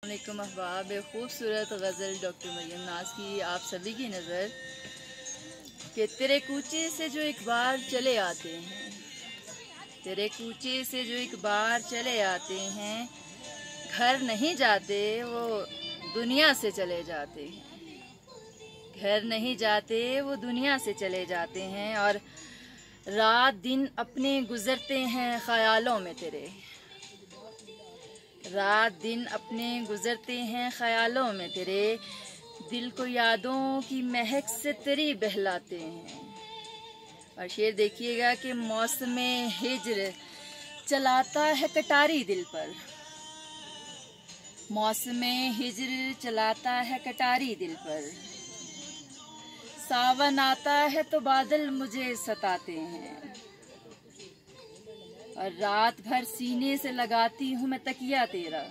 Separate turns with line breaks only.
अस्सलामुअलैकुम अहबाब, खूबसूरत गज़ल डॉक्टर मरियम नाज की आप सभी की नज़र कि तेरे कूचे से जो एक बार चले आते हैं, तेरे कूचे से जो एक बार चले आते हैं, घर नहीं जाते वो दुनिया से चले जाते हैं, घर नहीं जाते वो दुनिया से चले जाते हैं। और रात दिन अपने गुजरते हैं ख्यालों में तेरे, रात दिन अपने गुजरते हैं ख्यालों में तेरे, दिल को यादों की महक से तेरी बहलाते हैं। और शेर देखिएगा कि मौसमे हिज्र चलाता है कटारी दिल पर, मौसमे हिज्र चलाता है कटारी दिल पर, सावन आता है तो बादल मुझे सताते हैं। और रात भर सीने से लगाती हूँ मैं तकिया तेरा,